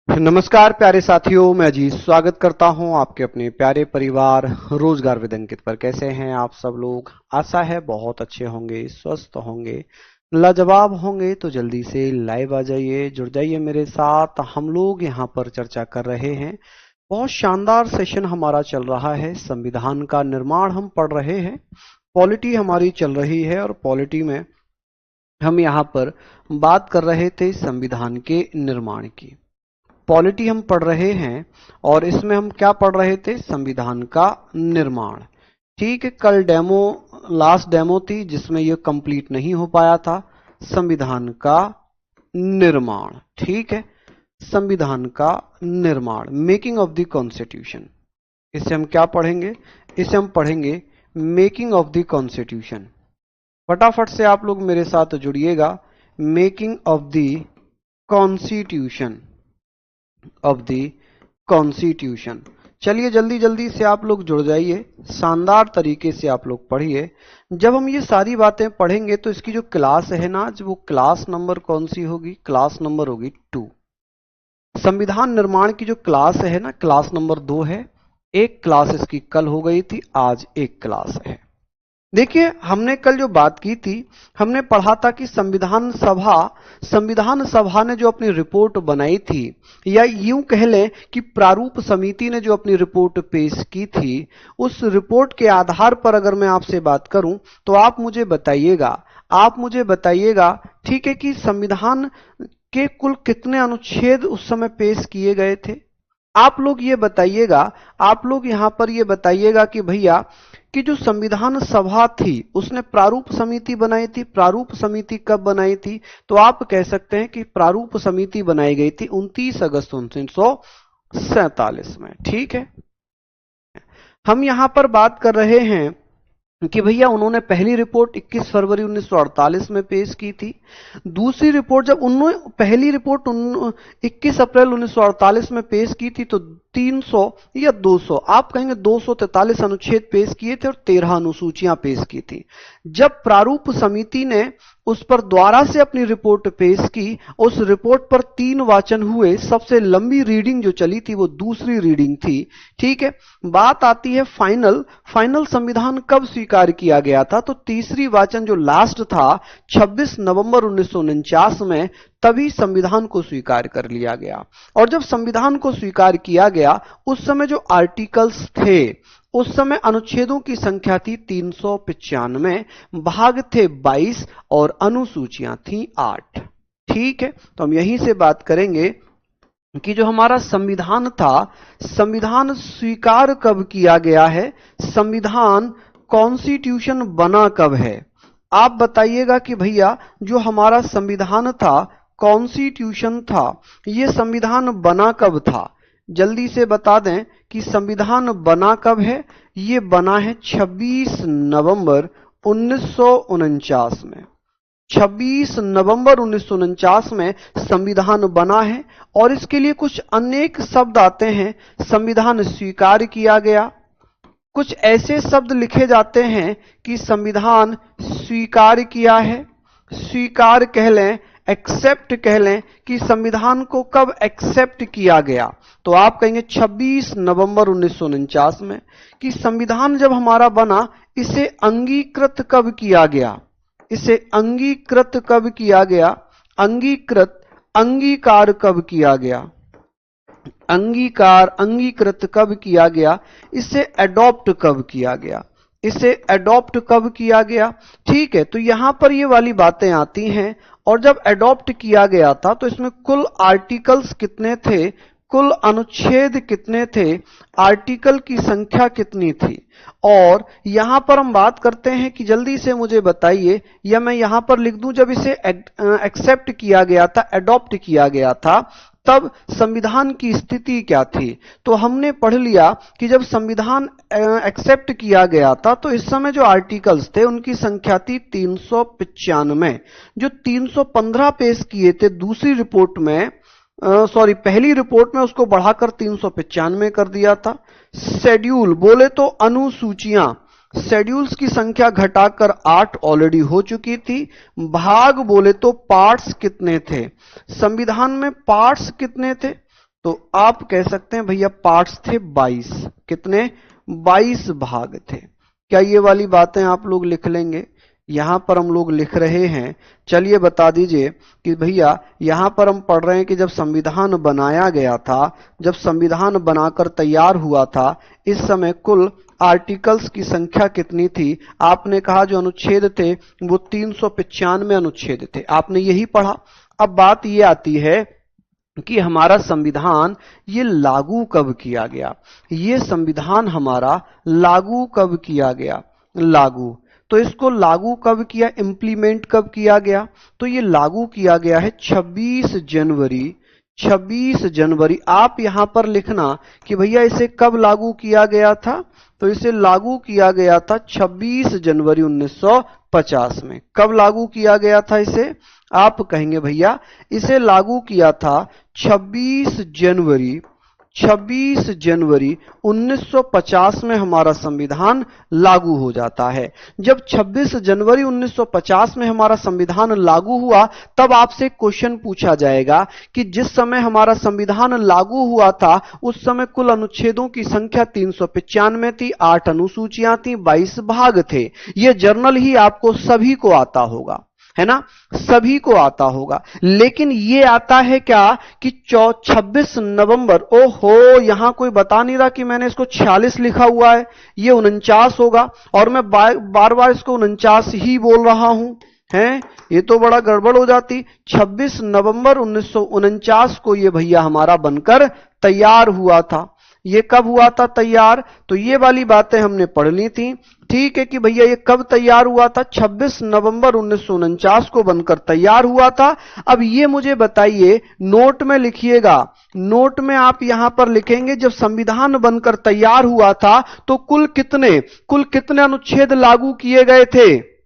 नमस्कार प्यारे साथियों, मैं अजीत स्वागत करता हूं आपके अपने प्यारे परिवार रोजगार विद अंकित पर। कैसे हैं आप सब लोग? आशा है बहुत अच्छे होंगे, स्वस्थ होंगे, लाजवाब होंगे। तो जल्दी से लाइव आ जाइए, जुड़ जाइए मेरे साथ। हम लोग यहां पर चर्चा कर रहे हैं। बहुत शानदार सेशन हमारा चल रहा है। संविधान का निर्माण हम पढ़ रहे हैं। पॉलिटी हमारी चल रही है और पॉलिटी में हम यहाँ पर बात कर रहे थे संविधान के निर्माण की। पॉलिटी हम पढ़ रहे हैं और इसमें हम क्या पढ़ रहे थे? संविधान का निर्माण। ठीक है, कल लास्ट डेमो थी जिसमें यह कंप्लीट नहीं हो पाया था। संविधान का निर्माण, ठीक है, संविधान का निर्माण, मेकिंग ऑफ द कॉन्स्टिट्यूशन। इसे हम क्या पढ़ेंगे? इसे हम पढ़ेंगे मेकिंग ऑफ द कॉन्स्टिट्यूशन। फटाफट से आप लोग मेरे साथ जुड़िएगा। Making of the constitution, of the constitution. चलिए जल्दी जल्दी से आप लोग जुड़ जाइए, शानदार तरीके से आप लोग पढ़िए। जब हम ये सारी बातें पढ़ेंगे तो इसकी जो क्लास है ना, वो क्लास नंबर कौन सी होगी? क्लास नंबर होगी 2। संविधान निर्माण की जो क्लास है ना, क्लास नंबर 2 है। एक क्लास इसकी कल हो गई थी, आज एक क्लास है। देखिए, हमने कल जो बात की थी, हमने पढ़ा था कि संविधान सभा ने जो अपनी रिपोर्ट बनाई थी, या यूं कह लें कि प्रारूप समिति ने जो अपनी रिपोर्ट पेश की थी, उस रिपोर्ट के आधार पर अगर मैं आपसे बात करूं तो आप मुझे बताइएगा, ठीक है, कि संविधान के कुल कितने अनुच्छेद उस समय पेश किए गए थे? आप लोग ये बताइएगा, आप लोग यहां पर ये बताइएगा कि भैया कि जो संविधान सभा थी उसने प्रारूप समिति बनाई थी। प्रारूप समिति कब बनाई थी? तो आप कह सकते हैं कि प्रारूप समिति बनाई गई थी 29 अगस्त 1947 में। ठीक है, हम यहां पर बात कर रहे हैं कि भैया उन्होंने पहली रिपोर्ट 21 फरवरी 1948 में पेश की थी। दूसरी रिपोर्ट जब उन्होंने पहली रिपोर्ट 21 अप्रैल 1948 में पेश की थी तो 300 या 200, आप कहेंगे 243 अनुच्छेद पेश किए थे और 13 अनुसूचियां पेश की थी। जब प्रारूप समिति ने उस पर दोबारा से अपनी रिपोर्ट पेश की, उस रिपोर्ट पर 3 वाचन हुए। सबसे लंबी रीडिंग जो चली थी वो दूसरी रीडिंग थी। ठीक है, बात आती है फाइनल संविधान कब स्वीकार किया गया था? तो तीसरी वाचन जो लास्ट था 26 नवंबर 1949 में, तभी संविधान को स्वीकार कर लिया गया। और जब संविधान को स्वीकार किया गया उस समय जो आर्टिकल्स थे, उस समय अनुच्छेदों की संख्या थी 395, भाग थे 22 और अनुसूचियां थी 8। ठीक है, तो हम यहीं से बात करेंगे कि जो हमारा संविधान था, संविधान स्वीकार कब किया गया है? संविधान कॉन्स्टिट्यूशन बना कब है? आप बताइएगा कि भैया जो हमारा संविधान था, कॉन्स्टिट्यूशन था, ये संविधान बना कब था? जल्दी से बता दें कि संविधान बना कब है। ये बना है 26 नवंबर 1949 में। 26 नवंबर 1949 में संविधान बना है। और इसके लिए कुछ अनेक शब्द आते हैं। संविधान स्वीकार किया गया, कुछ ऐसे शब्द लिखे जाते हैं कि संविधान स्वीकार किया है, स्वीकार कह लें, एक्सेप्ट कह लें, कि संविधान को कब एक्सेप्ट किया गया। तो आप कहेंगे 26 नवंबर 1949 में। कि संविधान जब हमारा बना, इसे अंगीकृत कब किया गया? इसे अंगीकृत कब किया गया? अंगीकार कब किया गया? अंगीकृत कब किया गया? इसे अडॉप्ट कब किया गया? इसे अडॉप्ट कब किया गया? ठीक है, तो यहां पर ये वाली बातें आती हैं। और जब अडॉप्ट किया गया था तो इसमें कुल आर्टिकल्स कितने थे, कुल अनुच्छेद कितने थे, आर्टिकल की संख्या कितनी थी? और यहां पर हम बात करते हैं कि जल्दी से मुझे बताइए, या मैं यहां पर लिख दूं, जब इसे एक्सेप्ट किया गया था, अडॉप्ट किया गया था, तब संविधान की स्थिति क्या थी? तो हमने पढ़ लिया कि जब संविधान एक्सेप्ट किया गया था तो इस समय जो आर्टिकल्स थे उनकी संख्या थी 395। जो 315 पेश किए थे दूसरी रिपोर्ट में, पहली रिपोर्ट में, उसको बढ़ाकर 395 कर दिया था। शेड्यूल बोले तो अनुसूचियां, शेड्यूल्स की संख्या घटाकर 8 ऑलरेडी हो चुकी थी। भाग बोले तो पार्ट्स कितने थे? संविधान में पार्ट्स कितने थे? तो आप कह सकते हैं भैया पार्ट्स थे 22। कितने? 22 भाग थे। क्या ये वाली बातें आप लोग लिख लेंगे? यहां पर हम लोग लिख रहे हैं। चलिए बता दीजिए कि भैया यहां पर हम पढ़ रहे हैं कि जब संविधान बनाया गया था, जब संविधान बनाकर तैयार हुआ था, इस समय कुल आर्टिकल्स की संख्या कितनी थी? आपने कहा जो अनुच्छेद थे वो 395 अनुच्छेद थे। आपने यही पढ़ा। अब बात ये आती है कि हमारा संविधान ये लागू कब किया गया? ये संविधान हमारा लागू कब किया गया? लागू, तो इसको लागू कब किया, इंप्लीमेंट कब किया गया? तो ये लागू किया गया है 26 जनवरी। 26 जनवरी। आप यहां पर लिखना कि भैया इसे कब लागू किया गया था? तो इसे लागू किया गया था 26 जनवरी 1950 में। कब लागू किया गया था इसे? आप कहेंगे भैया इसे लागू किया था 26 जनवरी 1950 में हमारा संविधान लागू हो जाता है। जब 26 जनवरी 1950 में हमारा संविधान लागू हुआ, तब आपसे क्वेश्चन पूछा जाएगा कि जिस समय हमारा संविधान लागू हुआ था उस समय कुल अनुच्छेदों की संख्या 395 थी, 8 अनुसूचियां थी, 22 भाग थे। यह जर्नल ही आपको सभी को आता होगा, है ना? सभी को आता होगा। लेकिन ये आता है क्या कि 26 नवंबर। ओहो, यहां कोई बता नहीं रहा कि मैंने इसको 46 लिखा हुआ है, ये 49 होगा और मैं बार बार इसको 49 ही बोल रहा हूं, हैं? ये तो बड़ा गड़बड़ हो जाती। 26 नवंबर 1949 को ये भैया हमारा बनकर तैयार हुआ था। ये कब हुआ था तैयार? तो ये वाली बातें हमने पढ़ ली थी। ठीक है कि भैया ये कब तैयार हुआ था? 26 नवंबर 1949 को बनकर तैयार हुआ था। अब ये मुझे बताइए, नोट में लिखिएगा। नोट में आप यहां पर लिखेंगे जब संविधान बनकर तैयार हुआ था तो कुल कितने अनुच्छेद लागू किए गए थे?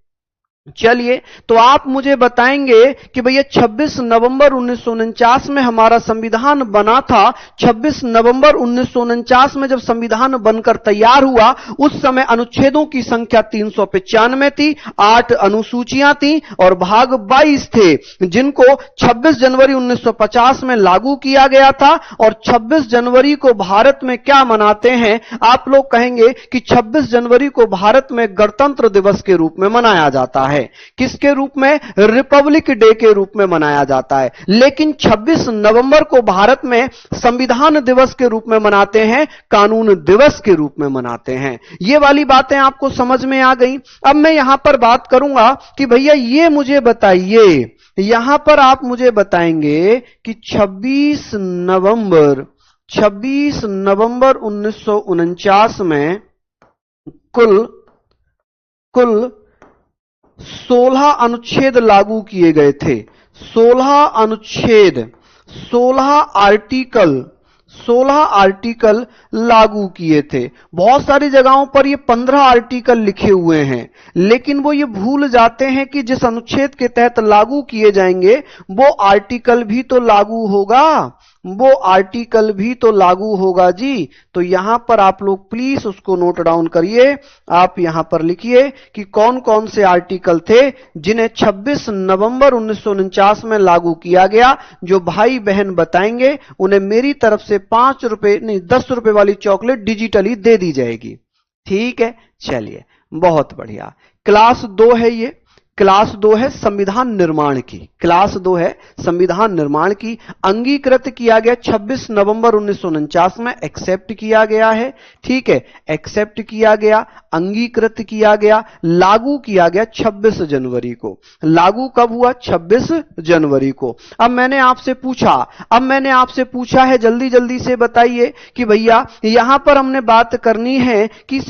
चलिए, तो आप मुझे बताएंगे कि भैया 26 नवंबर 1949 में हमारा संविधान बना था। 26 नवंबर 1949 में जब संविधान बनकर तैयार हुआ उस समय अनुच्छेदों की संख्या 395 थी, 8 अनुसूचियां थी और भाग 22 थे, जिनको 26 जनवरी 1950 में लागू किया गया था। और 26 जनवरी को भारत में क्या मनाते हैं? आप लोग कहेंगे कि 26 जनवरी को भारत में गणतंत्र दिवस के रूप में मनाया जाता है। किसके रूप में? रिपब्लिक डे के रूप में मनाया जाता है। लेकिन 26 नवंबर को भारत में संविधान दिवस के रूप में मनाते हैं, कानून दिवस के रूप में मनाते हैं। ये वाली बातें आपको समझ में आ गई। अब मैं यहां पर बात करूंगा कि भैया ये मुझे बताइए, यहां पर आप मुझे बताएंगे कि 26 नवंबर 1949 में कुल 16 अनुच्छेद लागू किए गए थे। 16 अनुच्छेद, 16 आर्टिकल लागू किए थे। बहुत सारी जगहों पर ये 15 आर्टिकल लिखे हुए हैं, लेकिन वो ये भूल जाते हैं कि जिस अनुच्छेद के तहत लागू किए जाएंगे वो आर्टिकल भी तो लागू होगा, जी। तो यहां पर आप लोग प्लीज उसको नोट डाउन करिए। आप यहां पर लिखिए कि कौन कौन से आर्टिकल थे जिन्हें 26 नवंबर 1949 में लागू किया गया। जो भाई बहन बताएंगे उन्हें मेरी तरफ से 5 रुपए नहीं 10 रुपए वाली चॉकलेट डिजिटली दे दी जाएगी। ठीक है, चलिए, बहुत बढ़िया। क्लास 2 है ये। क्लास 2 है संविधान निर्माण की। क्लास 2 है संविधान निर्माण की। अंगीकृत किया गया 26 नवंबर 1949 में, एक्सेप्ट किया गया है। ठीक है, एक्सेप्ट किया गया, अंगीकृत किया गया, लागू किया गया 26 जनवरी को। लागू कब हुआ? 26 जनवरी को। अब मैंने आपसे पूछा है, जल्दी जल्दी से बताइए कि भैया यहां पर हमने बात करनी है कि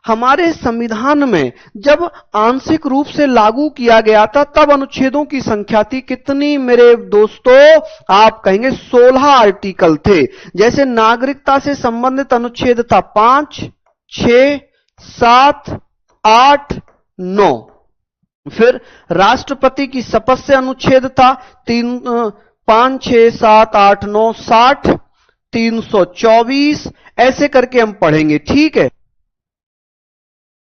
हमारे संविधान में जब आंशिक रूप से लागू किया गया था तब अनुच्छेदों की संख्या थी कितनी मेरे दोस्तों? आप कहेंगे 16 आर्टिकल थे। जैसे नागरिकता से संबंधित अनुच्छेद था 5, 6, 7, 8, 9। फिर राष्ट्रपति की शपथ से अनुच्छेद था 5, 6, 7, 8, 9, 60, 324, ऐसे करके हम पढ़ेंगे। ठीक है,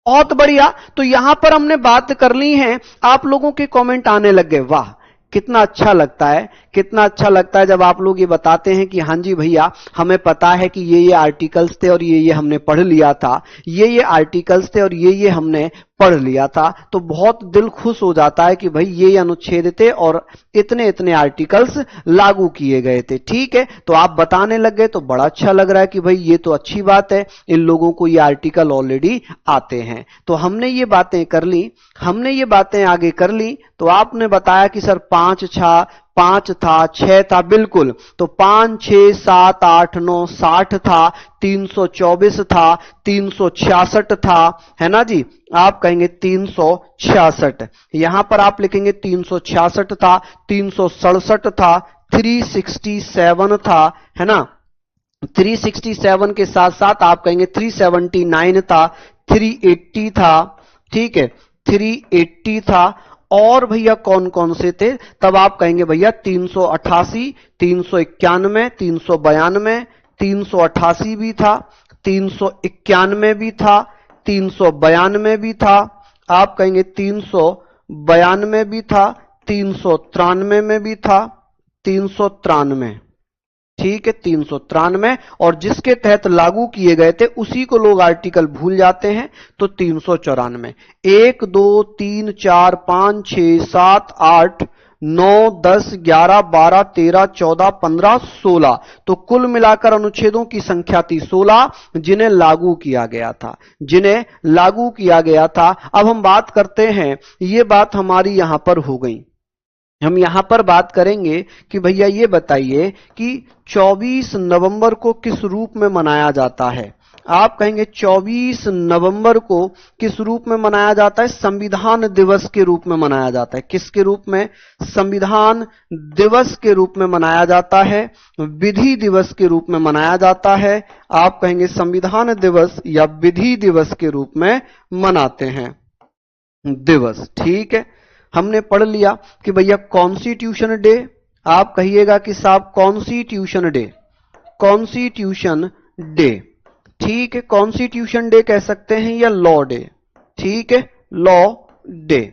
बहुत बढ़िया। तो यहां पर हमने बात कर ली है। आप लोगों के कमेंट आने लग गए, वाह कितना अच्छा लगता है, कितना अच्छा लगता है जब आप लोग ये बताते हैं कि हाँ जी भैया हमें पता है कि ये आर्टिकल्स थे और ये हमने पढ़ लिया था, ये आर्टिकल्स थे और ये हमने पढ़ लिया था। तो बहुत दिल खुश हो जाता है कि भाई ये अनुच्छेद थे और इतने इतने आर्टिकल्स लागू किए गए थे। ठीक है, तो आप बताने लग गए तो बड़ा अच्छा लग रहा है कि भाई ये तो अच्छी बात है, इन लोगों को ये आर्टिकल ऑलरेडी आते हैं। तो हमने ये बातें कर ली, हमने ये बातें आगे कर ली। तो आपने बताया कि सर 5 था, 6 था, बिल्कुल। तो 5, 6, 7, 8, 9, 60 था, 324 था, 366 था, है ना जी। आप कहेंगे 366, यहां पर आप लिखेंगे 366 था, 367 था, 367 था, है ना। 367 के साथ साथ आप कहेंगे 379 था, 380 था, ठीक है, 380 था। और भैया कौन कौन से थे, तब आप कहेंगे भैया 388, 391, 392, 388 भी था, 391 भी था, 392 भी था, आप कहेंगे 392 भी था, 393 में भी था, 393, ठीक है, 393। और जिसके तहत लागू किए गए थे उसी को लोग आर्टिकल भूल जाते हैं, तो 394। 1 2 3 4 5 6 7 8 9 10 11 12 13 14 15 16, तो कुल मिलाकर अनुच्छेदों की संख्या थी 16 जिन्हें लागू किया गया था, जिन्हें लागू किया गया था। अब हम बात करते हैं, ये बात हमारी यहां पर हो गई। हम यहां पर बात करेंगे कि भैया ये बताइए कि 24 नवंबर को किस रूप में मनाया जाता है। आप कहेंगे 24 नवंबर को किस रूप में मनाया जाता है, संविधान दिवस के रूप में मनाया जाता है। किसके रूप में, संविधान दिवस के रूप में मनाया जाता है, विधि दिवस के रूप में मनाया जाता है। आप कहेंगे संविधान दिवस या विधि दिवस के रूप में मनाते हैं दिवस, ठीक है। हमने पढ़ लिया कि भैया कॉन्स्टिट्यूशन डे, आप कहिएगा कि साहब कॉन्स्टिट्यूशन डे, कॉन्स्टिट्यूशन डे, ठीक है, कॉन्स्टिट्यूशन डे कह सकते हैं या लॉ डे, ठीक है, लॉ डे।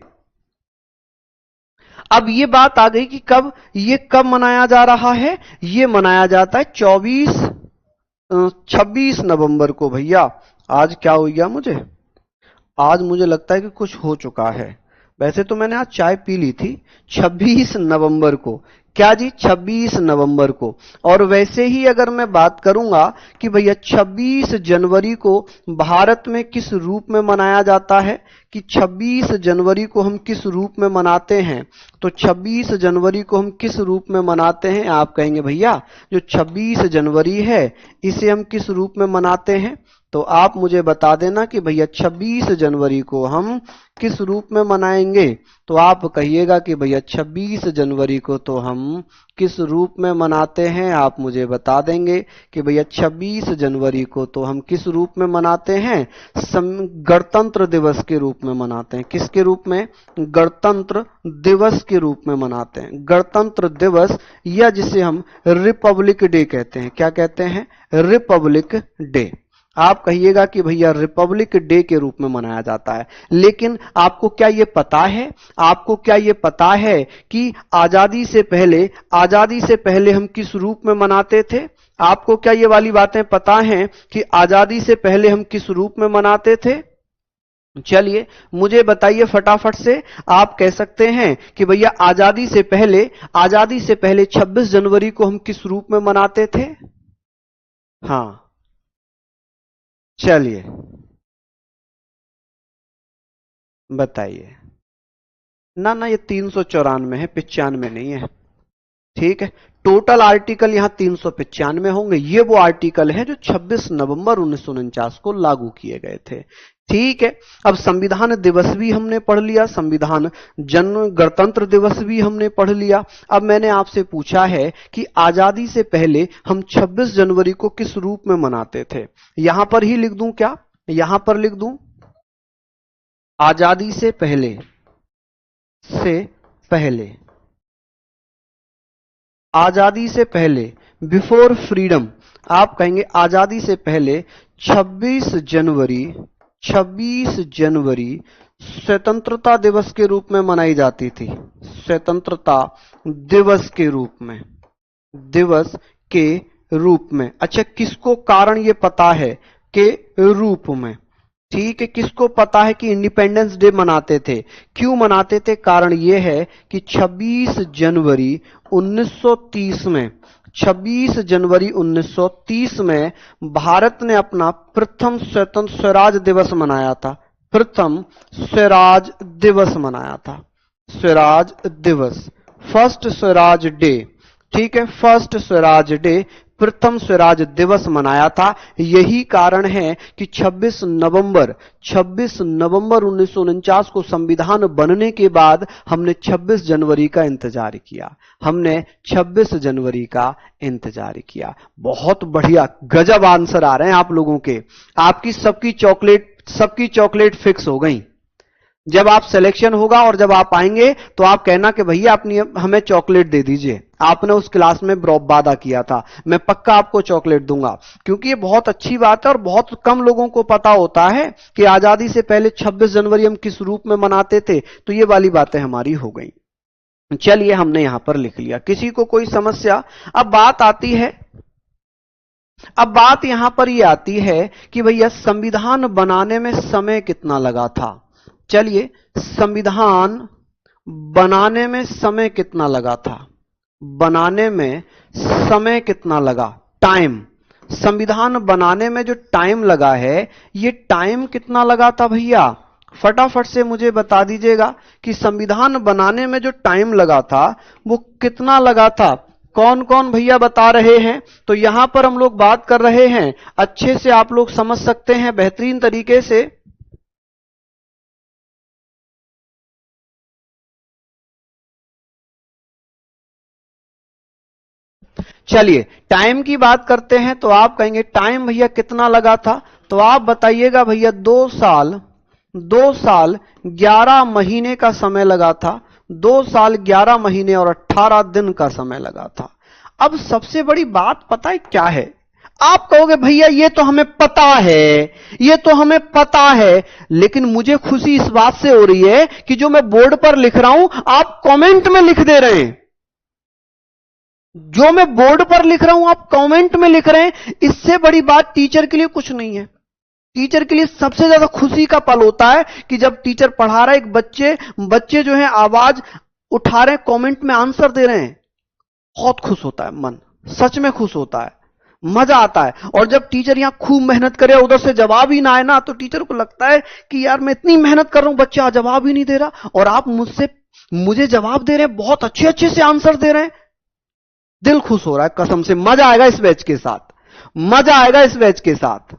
अब ये बात आ गई कि कब, ये कब मनाया जा रहा है, ये मनाया जाता है 26 नवंबर को। भैया आज क्या हो गया मुझे, आज मुझे लगता है कि कुछ हो चुका है। वैसे तो मैंने आज चाय पी ली थी। 26 नवंबर को, क्या जी, 26 नवंबर को। और वैसे ही अगर मैं बात करूंगा कि भैया 26 जनवरी को भारत में किस रूप में मनाया जाता है, कि 26 जनवरी को हम किस रूप में मनाते हैं, तो 26 जनवरी को हम किस रूप में मनाते हैं, आप कहेंगे भैया जो 26 जनवरी है इसे हम किस रूप में मनाते हैं। तो आप मुझे बता देना कि भैया 26 जनवरी को हम किस रूप में मनाएंगे। तो आप कहिएगा कि भैया 26 जनवरी को तो हम किस रूप में मनाते हैं, आप मुझे बता देंगे कि भैया 26 जनवरी को तो हम किस रूप में मनाते हैं, गणतंत्र दिवस के रूप में मनाते हैं। किसके रूप में, गणतंत्र दिवस के रूप में मनाते हैं, गणतंत्र दिवस, या जिसे हम रिपब्लिक डे कहते हैं। क्या कहते हैं, रिपब्लिक डे। आप कहिएगा कि भैया रिपब्लिक डे के रूप में मनाया जाता है। लेकिन आपको क्या ये पता है, आपको क्या ये पता है कि आजादी से पहले हम किस रूप में मनाते थे। आपको क्या ये वाली बातें पता हैं कि आजादी से पहले हम किस रूप में मनाते थे। चलिए मुझे बताइए फटाफट से। आप कह सकते हैं कि भैया आजादी से पहले 26 जनवरी को हम किस रूप में मनाते थे। हाँ चलिए बताइए। ना ना, ये 394 है, 95 नहीं है, ठीक है। टोटल आर्टिकल यहां 395 होंगे। ये वो आर्टिकल है जो 26 नवंबर 1949 को लागू किए गए थे, ठीक है। अब संविधान दिवस भी हमने पढ़ लिया, संविधान गणतंत्र दिवस भी हमने पढ़ लिया। अब मैंने आपसे पूछा है कि आजादी से पहले हम 26 जनवरी को किस रूप में मनाते थे। यहां पर ही लिख दूं क्या, यहां पर लिख दूं आजादी से पहले आजादी से पहले, बिफोर फ्रीडम। आप कहेंगे आजादी से पहले 26 जनवरी स्वतंत्रता दिवस के रूप में मनाई जाती थी, स्वतंत्रता दिवस के रूप में, दिवस के रूप में। अच्छा, किसको कारण ये पता है के रूप में, ठीक है। किसको पता है कि इंडिपेंडेंस डे मनाते थे, क्यों मनाते थे? कारण यह है कि 26 जनवरी 1930 में, 26 जनवरी 1930 में भारत ने अपना प्रथम स्वतंत्र स्वराज दिवस मनाया था। प्रथम स्वराज दिवस मनाया था, स्वराज दिवस, फर्स्ट स्वराज डे, ठीक है। फर्स्ट स्वराज डे, प्रथम स्वराज दिवस मनाया था। यही कारण है कि 26 नवंबर 1949 को संविधान बनने के बाद हमने 26 जनवरी का इंतजार किया, हमने 26 जनवरी का इंतजार किया। बहुत बढ़िया, गजब आंसर आ रहे हैं आप लोगों के। आपकी सबकी चॉकलेट फिक्स हो गई। जब आप सिलेक्शन होगा और जब आप आएंगे तो आप कहना कि भैया अपनी हमें चॉकलेट दे दीजिए, आपने उस क्लास में वादा किया था, मैं पक्का आपको चॉकलेट दूंगा। क्योंकि ये बहुत अच्छी बात है और बहुत कम लोगों को पता होता है कि आजादी से पहले 26 जनवरी हम किस रूप में मनाते थे। तो ये वाली बातें हमारी हो गई। चलिए, हमने यहां पर लिख लिया। किसी को कोई समस्या? अब बात यहां पर ये आती है कि भैया संविधान बनाने में समय कितना लगा था। चलिए, संविधान बनाने में समय कितना लगा था, बनाने में समय कितना लगा, टाइम। संविधान बनाने में जो टाइम लगा है, ये टाइम कितना लगा था भैया? फटाफट से मुझे बता दीजिएगा कि संविधान बनाने में जो टाइम लगा था वो कितना लगा था। कौन कौन भैया बता रहे हैं? तो यहां पर हम लोग बात कर रहे हैं, अच्छे से आप लोग समझ सकते हैं बेहतरीन तरीके से। चलिए, टाइम की बात करते हैं तो आप कहेंगे टाइम भैया कितना लगा था? तो आप बताइएगा भैया 2 साल 11 महीने का समय लगा था। 2 साल 11 महीने और 18 दिन का समय लगा था। अब सबसे बड़ी बात पता है क्या है? आप कहोगे भैया ये तो हमें पता है, ये तो हमें पता है, लेकिन मुझे खुशी इस बात से हो रही है कि जो मैं बोर्ड पर लिख रहा हूं आप कमेंट में लिख दे रहे हैं। जो मैं बोर्ड पर लिख रहा हूं आप कमेंट में लिख रहे हैं। इससे बड़ी बात टीचर के लिए कुछ नहीं है। टीचर के लिए सबसे ज्यादा खुशी का पल होता है कि जब टीचर पढ़ा रहा है, एक बच्चे जो है आवाज उठा रहे हैं, कमेंट में आंसर दे रहे हैं, बहुत खुश होता है मन, सच में खुश होता है, मजा आता है। और जब टीचर यहां खूब मेहनत करे, उधर से जवाब ही ना आए ना, तो टीचर को लगता है कि यार मैं इतनी मेहनत कर रहा हूं, बच्चा जवाब ही नहीं दे रहा और आप मुझे जवाब दे रहे हैं, बहुत अच्छे अच्छे से आंसर दे रहे हैं। दिल खुश हो रहा है कसम से। मजा आएगा इस बैच के साथ, मजा आएगा इस बैच के साथ,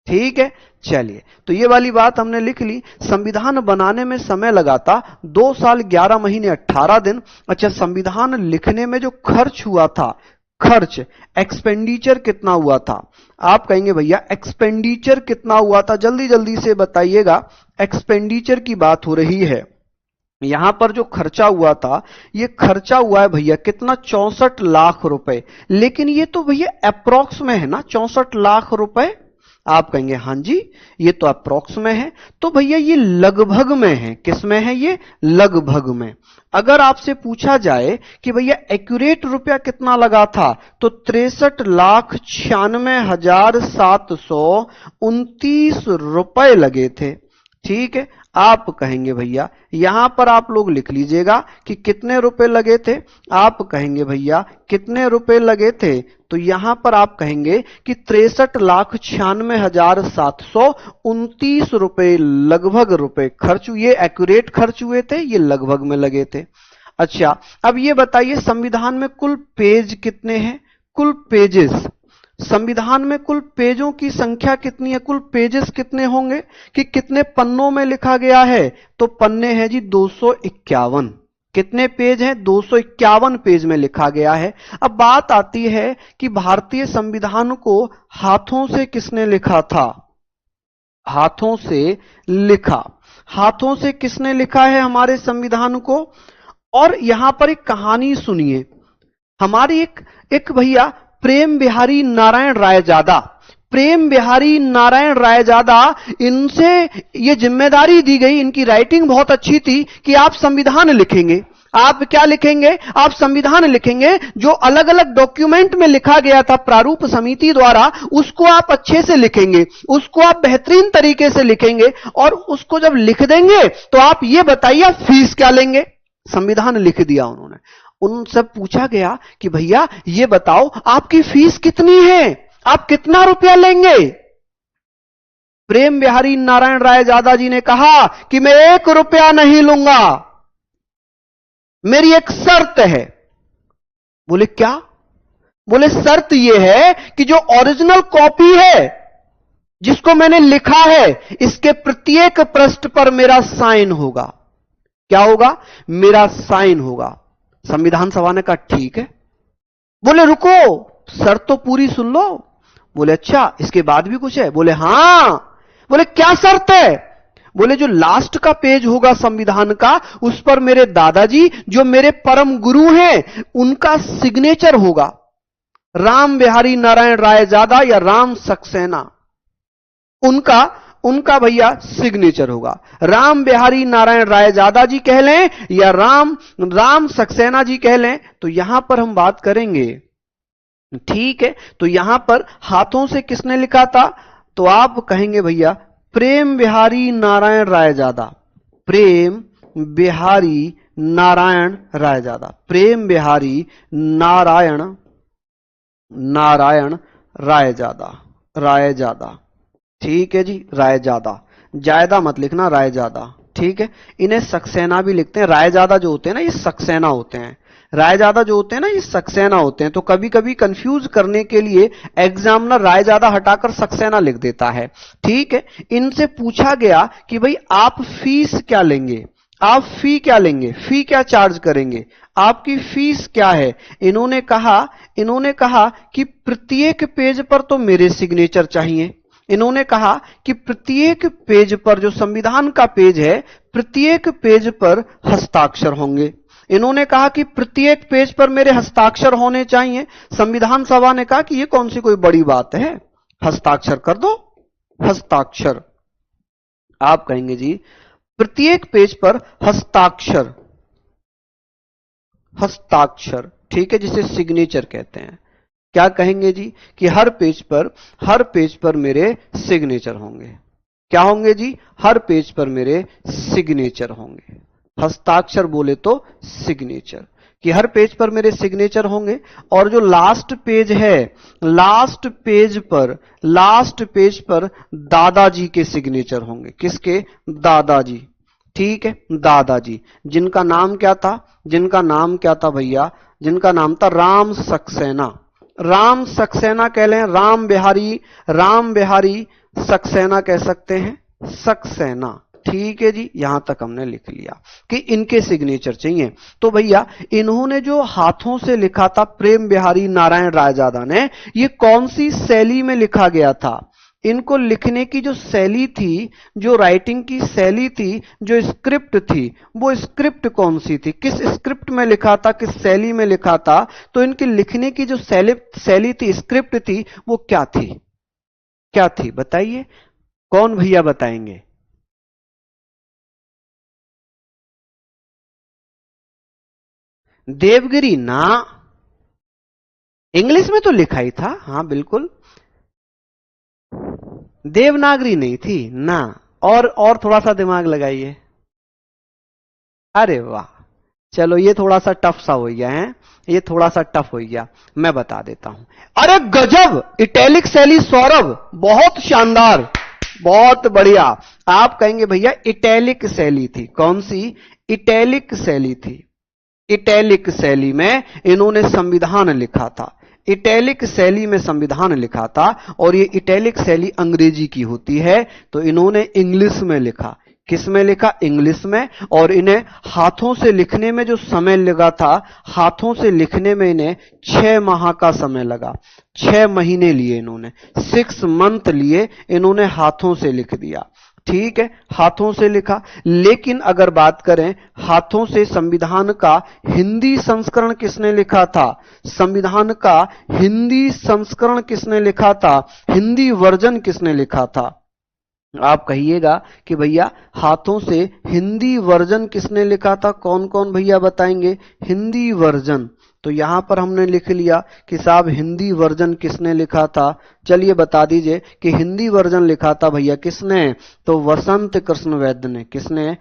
ठीक है। चलिए, तो ये वाली बात हमने लिख ली। संविधान बनाने में समय लगा था 2 साल 11 महीने 18 दिन। अच्छा, संविधान लिखने में जो खर्च हुआ था, खर्च एक्सपेंडिचर कितना हुआ था? आप कहेंगे भैया एक्सपेंडिचर कितना हुआ था, जल्दी जल्दी से बताइएगा। एक्सपेंडिचर की बात हो रही है। यहां पर जो खर्चा हुआ था, ये खर्चा हुआ है भैया कितना? 64 लाख रुपए। लेकिन ये तो भैया अप्रोक्स में है ना, 64 लाख रुपए। आप कहेंगे हां जी, ये तो अप्रोक्स में है। तो भैया ये लगभग में है। किस में है? ये लगभग में। अगर आपसे पूछा जाए कि भैया एक्यूरेट रुपया कितना लगा था, तो 63,96,729 रुपए लगे थे, ठीक है। आप कहेंगे भैया, यहां पर आप लोग लिख लीजिएगा कि कितने रुपए लगे थे। आप कहेंगे भैया कितने रुपए लगे थे, तो यहां पर आप कहेंगे कि 63,96,729 रुपए लगभग रुपए खर्च हुए, एक्यूरेट खर्च हुए थे, ये लगभग में लगे थे। अच्छा, अब ये बताइए संविधान में कुल पेज कितने हैं? कुल पेजेस, संविधान में कुल पेजों की संख्या कितनी है? कुल पेजेस कितने होंगे कि कितने पन्नों में लिखा गया है? तो पन्ने हैं जी 251। कितने पेज हैं? 251 पेज में लिखा गया है। अब बात आती है कि भारतीय संविधान को हाथों से किसने लिखा था? हाथों से लिखा। हाथों से किसने लिखा है हमारे संविधान को? और यहां पर एक कहानी सुनिए। हमारी एक भैया प्रेम बिहारी नारायण रायजादा, प्रेम बिहारी नारायण रायजादा, इनसे ये जिम्मेदारी दी गई, इनकी राइटिंग बहुत अच्छी थी कि आप संविधान लिखेंगे। आप क्या लिखेंगे? आप संविधान लिखेंगे। जो अलग अलग डॉक्यूमेंट में लिखा गया था प्रारूप समिति द्वारा, उसको आप अच्छे से लिखेंगे, उसको आप बेहतरीन तरीके से लिखेंगे, और उसको जब लिख देंगे तो आप ये बताइए फीस क्या लेंगे। संविधान लिख दिया उन्होंने। उनसे पूछा गया कि भैया ये बताओ आपकी फीस कितनी है, आप कितना रुपया लेंगे? प्रेम बिहारी नारायण राय जादा जी ने कहा कि मैं 1 रुपया नहीं लूंगा, मेरी एक शर्त है। बोले क्या? बोले शर्त यह है कि जो ओरिजिनल कॉपी है, जिसको मैंने लिखा है, इसके प्रत्येक पृष्ठ पर मेरा साइन होगा। क्या होगा? मेरा साइन होगा। संविधान सभा ने कहा ठीक है। बोले रुको, शर्त तो पूरी सुन लो। बोले अच्छा, इसके बाद भी कुछ है? बोले हां। बोले क्या शर्त है? बोले जो लास्ट का पेज होगा संविधान का, उस पर मेरे दादाजी जो मेरे परम गुरु हैं, उनका सिग्नेचर होगा। राम बिहारी नारायण राय जादा या राम सक्सेना, उनका भैया सिग्नेचर होगा। राम बिहारी नारायण राय जादा जी कह लें या राम सक्सेना जी कह लें, तो यहां पर हम बात करेंगे। ठीक है, तो यहां पर हाथों से किसने लिखा था? तो आप कहेंगे भैया प्रेम बिहारी नारायण राय जादा, प्रेम बिहारी नारायण राय जादा, प्रेम बिहारी नारायण राय जादा। ठीक है जी, राय जादा, जायदा मत लिखना, राय जादा। ठीक है, इन्हें सक्सेना भी लिखते हैं। राय जादा जो होते हैं ना, ये सक्सेना होते हैं। राय जादा जो होते हैं ना, ये सक्सेना होते हैं। तो कभी कभी कंफ्यूज करने के लिए एग्जामिनर राय जादा हटाकर सक्सेना लिख देता है। ठीक है, इनसे पूछा गया कि भाई आप फीस क्या लेंगे, आप फी क्या लेंगे, फी क्या चार्ज करेंगे, आपकी फीस क्या है? इन्होंने कहा कि प्रत्येक पेज पर तो मेरे सिग्नेचर चाहिए। इन्होंने कहा कि प्रत्येक पेज पर, जो संविधान का पेज है, प्रत्येक पेज पर हस्ताक्षर होंगे। इन्होंने कहा कि प्रत्येक पेज पर मेरे हस्ताक्षर होने चाहिए। संविधान सभा ने कहा कि ये कौन सी कोई बड़ी बात है, हस्ताक्षर कर दो, हस्ताक्षर। आप कहेंगे जी प्रत्येक पेज पर हस्ताक्षर, हस्ताक्षर। ठीक है, जिसे सिग्नेचर कहते हैं। क्या कहेंगे जी कि हर पेज पर मेरे सिग्नेचर होंगे। क्या होंगे जी? हर पेज पर मेरे सिग्नेचर होंगे। हस्ताक्षर बोले तो सिग्नेचर, कि हर पेज पर मेरे सिग्नेचर होंगे। और जो लास्ट पेज है, लास्ट पेज पर दादाजी के सिग्नेचर होंगे। किसके? दादाजी। ठीक है, दादाजी, जिनका नाम क्या था? जिनका नाम क्या था भैया? जिनका नाम था राम सक्सेना। राम सक्सेना कह लें, राम बिहारी सक्सेना कह सकते हैं, सक्सेना। ठीक है जी, यहां तक हमने लिख लिया कि इनके सिग्नेचर चाहिए। तो भैया इन्होंने जो हाथों से लिखा था प्रेम बिहारी नारायण रायजादा ने, ये कौन सी शैली में लिखा गया था? इनको लिखने की जो शैली थी, जो राइटिंग की शैली थी, जो स्क्रिप्ट थी, वो स्क्रिप्ट कौन सी थी? किस स्क्रिप्ट में लिखा था, किस शैली में लिखा था? तो इनके लिखने की जो शैली थी, स्क्रिप्ट थी, वो क्या थी? क्या थी बताइए, कौन भैया बताएंगे? देवगिरी ना, इंग्लिश में तो लिखा ही था, हाँ बिल्कुल। देवनागरी नहीं थी ना। और थोड़ा सा दिमाग लगाइए। अरे वाह, चलो ये थोड़ा सा टफ सा हो गया है, ये थोड़ा सा टफ हो गया, मैं बता देता हूं। अरे गजब, इटैलिक शैली सौरभ, बहुत शानदार, बहुत बढ़िया। आप कहेंगे भैया इटैलिक शैली थी, कौन सी? इटैलिक शैली थी। इटैलिक शैली में इन्होंने संविधान लिखा था, इटैलिक शैली में संविधान लिखा था। और ये इटैलिक शैली अंग्रेजी की होती है, तो इन्होंने इंग्लिश में लिखा। किस में लिखा? इंग्लिश में। और इन्हें हाथों से लिखने में जो समय लगा था, हाथों से लिखने में इन्हें 6 माह का समय लगा, 6 महीने लिए इन्होंने, 6 मंथ लिए इन्होंने हाथों से लिख दिया। ठीक है, हाथों से लिखा। लेकिन अगर बात करें हाथों से संविधान का हिंदी संस्करण किसने लिखा था? संविधान का हिंदी संस्करण किसने लिखा था? हिंदी वर्जन किसने लिखा था? आप कहिएगा कि भैया हाथों से हिंदी वर्जन किसने लिखा था, कौन कौन भैया बताएंगे हिंदी वर्जन। तो यहां पर हमने लिख लिया कि साहब हिंदी वर्जन किसने लिखा था। चलिए बता दीजिए कि हिंदी वर्जन लिखा था भैया किसने, तो वसंत कृष्ण वैद्य ने। किसने,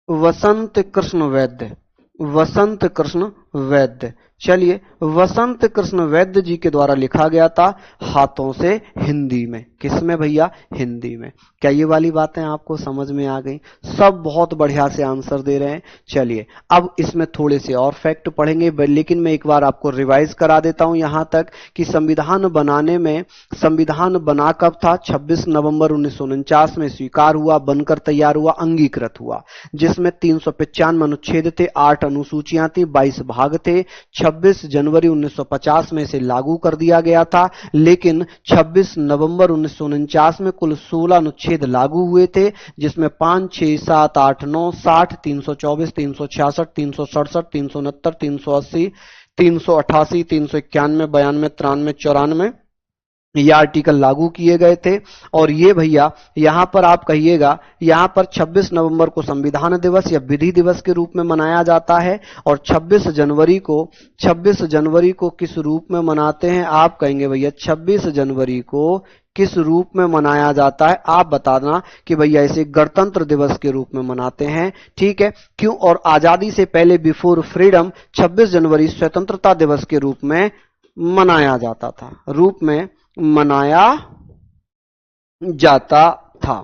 वसंत कृष्ण वैद्य, वसंत कृष्ण वैद्य। चलिए वसंत कृष्ण वैद्य जी के द्वारा लिखा गया था हाथों से हिंदी में। किसमें भैया, हिंदी में। क्या ये वाली बातें आपको समझ में आ गई? सब बहुत बढ़िया से आंसर दे रहे हैं। चलिए अब इसमें थोड़े से और फैक्ट पढ़ेंगे, लेकिन मैं एक बार आपको रिवाइज करा देता हूं यहां तक कि संविधान बनाने में, संविधान बना कब था, 26 नवंबर 1949 में स्वीकार हुआ, बनकर तैयार हुआ, अंगीकृत हुआ, जिसमें 395 अनुच्छेद थे, 8 अनुसूचियां थी, 22 भाग थे। 26 जनवरी 1950 में इसे लागू कर दिया गया था, लेकिन 26 नवंबर 1949 में कुल 16 अनुच्छेद लागू हुए थे, जिसमें 5, 6, 7, 8, 9, 60, 324, 366, 367, 369, 380, 388, 391, 92, 93, 94 ये आर्टिकल लागू किए गए थे। और ये भैया यहां पर आप कहिएगा, यहां पर 26 नवंबर को संविधान दिवस या विधि दिवस के रूप में मनाया जाता है, और 26 जनवरी को किस रूप में मनाते हैं, आप कहेंगे भैया 26 जनवरी को किस रूप में मनाया जाता है, आप बता देना कि भैया इसे गणतंत्र दिवस के रूप में मनाते हैं। ठीक है, क्यों? और आजादी से पहले, बिफोर फ्रीडम, 26 जनवरी स्वतंत्रता दिवस के रूप में मनाया जाता था, रूप में मनाया जाता था।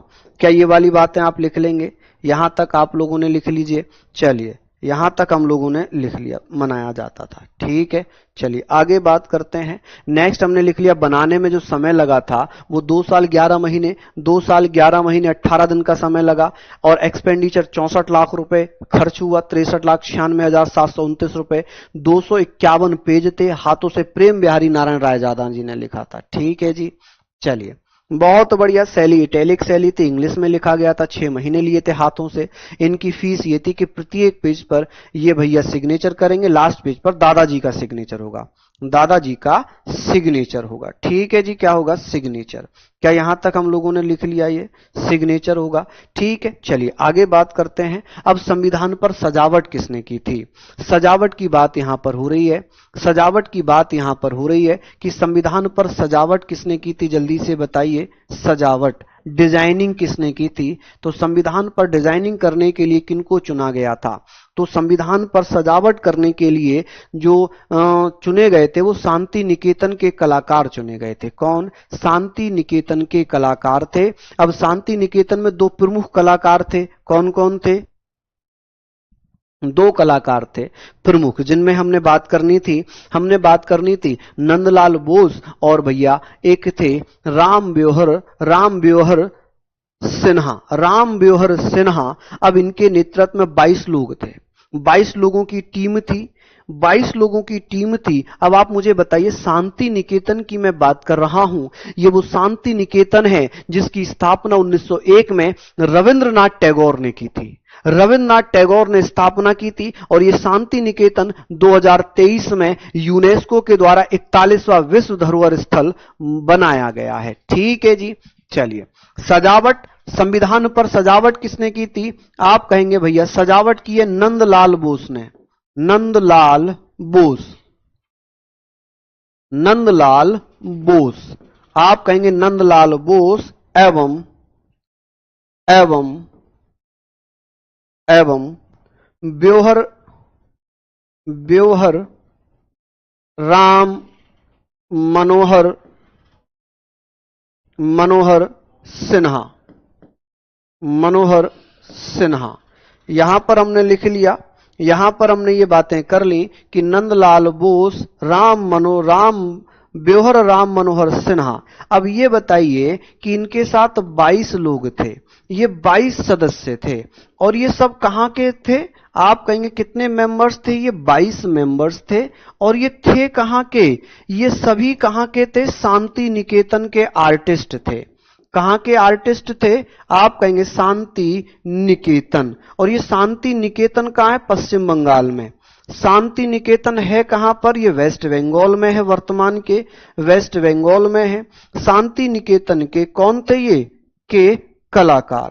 क्या ये वाली बातें आप लिख लेंगे? यहां तक आप लोगों ने लिख लीजिए। चलिए यहां तक हम लोगों ने लिख लिया, मनाया जाता था। ठीक है, चलिए आगे बात करते हैं। नेक्स्ट हमने लिख लिया बनाने में जो समय लगा था वो 2 साल 11 महीने, 2 साल 11 महीने 18 दिन का समय लगा, और एक्सपेंडिचर 64 लाख रुपए खर्च हुआ, 63,96,729 रुपए, 251 पेज थे, हाथों से प्रेम बिहारी नारायण रायजादा जी ने लिखा था। ठीक है जी, चलिए बहुत बढ़िया। शैली इटैलिक शैली थी, इंग्लिश में लिखा गया था, 6 महीने लिए थे हाथों से। इनकी फीस ये थी कि प्रत्येक पेज पर ये भैया सिग्नेचर करेंगे, लास्ट पेज पर दादाजी का सिग्नेचर होगा, दादाजी का सिग्नेचर होगा। ठीक है जी, क्या होगा, सिग्नेचर। क्या यहां तक हम लोगों ने लिख लिया, ये सिग्नेचर होगा। ठीक है, चलिए आगे बात करते हैं। अब संविधान पर सजावट किसने की थी, सजावट की बात यहां पर हो रही है, सजावट की बात यहां पर हो रही है कि संविधान पर सजावट किसने की थी, जल्दी से बताइए। सजावट, डिजाइनिंग किसने की थी? तो संविधान पर डिजाइनिंग करने के लिए किनको चुना गया था? तो संविधान पर सजावट करने के लिए जो चुने गए थे वो शांति निकेतन के कलाकार चुने गए थे। कौन? शांति निकेतन के कलाकार थे। अब शांति निकेतन में 2 प्रमुख कलाकार थे, कौन कौन थे? 2 कलाकार थे प्रमुख, जिनमें हमने बात करनी थी नंदलाल बोस, और भैया एक थे राम व्योहर सिन्हा, राम व्योहर सिन्हा। अब इनके नेतृत्व में 22 लोग थे, 22 लोगों की टीम थी, 22 लोगों की टीम थी। अब आप मुझे बताइए, शांति निकेतन की मैं बात कर रहा हूं, ये वो शांति निकेतन है जिसकी स्थापना 1901 में रविंद्रनाथ टैगोर ने की थी, रविंद्रनाथ टैगोर ने स्थापना की थी। और ये शांति निकेतन 2023 में यूनेस्को के द्वारा 41वां विश्व धरोहर स्थल बनाया गया है। ठीक है जी, चलिए सजावट, संविधान पर सजावट किसने की थी? आप कहेंगे भैया सजावट की है नंदलाल बोस ने, नंदलाल बोस, नंदलाल बोस। आप कहेंगे नंदलाल बोस एवं व्योहर राम मनोहर सिन्हा, यहां पर हमने लिख लिया, यहां पर हमने ये बातें कर ली कि नंदलाल बोस, व्योहर राम मनोहर सिन्हा। अब ये बताइए कि इनके साथ 22 लोग थे, ये 22 सदस्य थे, और ये सब कहां के थे? आप कहेंगे कितने मेंबर्स थे? ये 22 मेंबर्स थे, और ये थे कहां के? ये सभी कहां के थे? शांति निकेतन के आर्टिस्ट थे। कहां के आर्टिस्ट थे? आप कहेंगे शांति निकेतन। और ये शांति निकेतन कहां है? पश्चिम बंगाल में। शांति निकेतन है कहां पर? ये वेस्ट बंगाल में है, वर्तमान के वेस्ट बंगाल में है। शांति निकेतन के कौन थे ये? के कलाकार,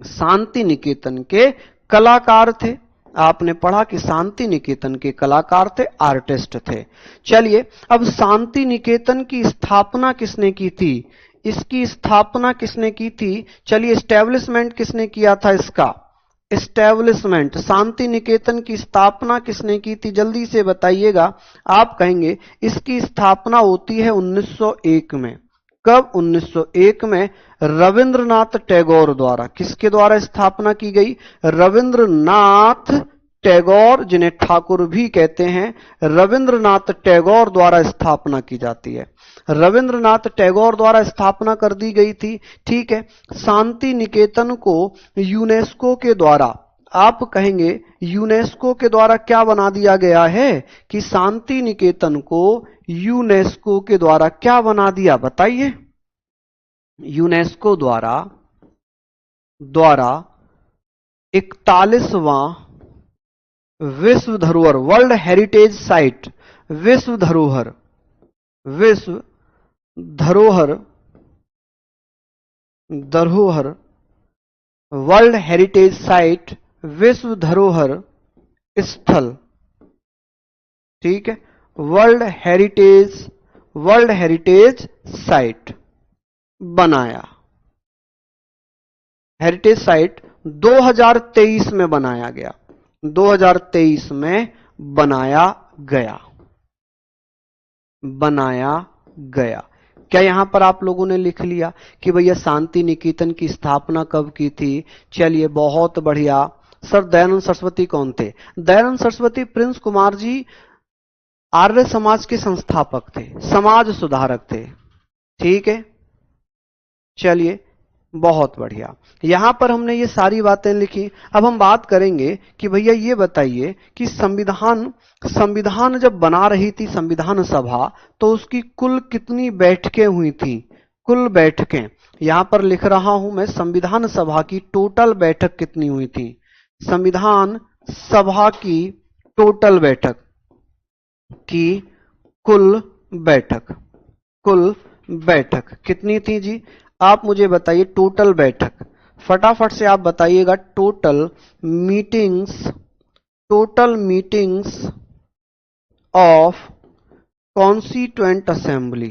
शांति निकेतन के कलाकार थे। आपने पढ़ा कि शांति निकेतन के कलाकार थे, आर्टिस्ट थे। चलिए, अब शांति निकेतन की स्थापना किसने की थी? इसकी स्थापना किसने की थी? चलिए, एस्टेब्लिशमेंट किसने किया था इसका? एस्टेब्लिशमेंट, शांति निकेतन की स्थापना किसने की थी? जल्दी से बताइएगा। आप कहेंगे इसकी स्थापना होती है 1901 में। कब? 1901 में रविंद्रनाथ टैगोर द्वारा। किसके द्वारा स्थापना की गई? रविंद्रनाथ टैगोर, जिन्हें ठाकुर भी कहते हैं, रविंद्रनाथ टैगोर द्वारा स्थापना की जाती है। रविंद्रनाथ टैगोर द्वारा स्थापना कर दी गई थी। ठीक है। शांति निकेतन को यूनेस्को के द्वारा, आप कहेंगे यूनेस्को के द्वारा क्या बना दिया गया है? कि शांति निकेतन को यूनेस्को के द्वारा क्या बना दिया? बताइए। यूनेस्को द्वारा 41वां विश्व धरोहर, वर्ल्ड हेरिटेज साइट, विश्व धरोहर वर्ल्ड हेरिटेज साइट, विश्व धरोहर स्थल, ठीक है, वर्ल्ड हेरिटेज साइट बनाया। हेरिटेज साइट 2023 में बनाया गया, 2023 में बनाया गया। क्या यहां पर आप लोगों ने लिख लिया कि भैया शांति निकेतन की स्थापना कब की थी? चलिए, बहुत बढ़िया। सर, दयानंद सरस्वती कौन थे? दयानंद सरस्वती प्रिंस कुमार जी आर्य समाज के संस्थापक थे, समाज सुधारक थे। ठीक है, चलिए, बहुत बढ़िया। यहां पर हमने ये सारी बातें लिखी। अब हम बात करेंगे कि भैया ये बताइए कि संविधान जब बना रही थी संविधान सभा, तो उसकी कुल कितनी बैठकें हुई थी? कुल बैठकें यहां पर लिख रहा हूं मैं। संविधान सभा की टोटल बैठक कितनी हुई थी? संविधान सभा की टोटल बैठक की कुल बैठक कितनी थी जी? आप मुझे बताइए टोटल बैठक, फटाफट से आप बताइएगा। Total meetings of constituent assembly,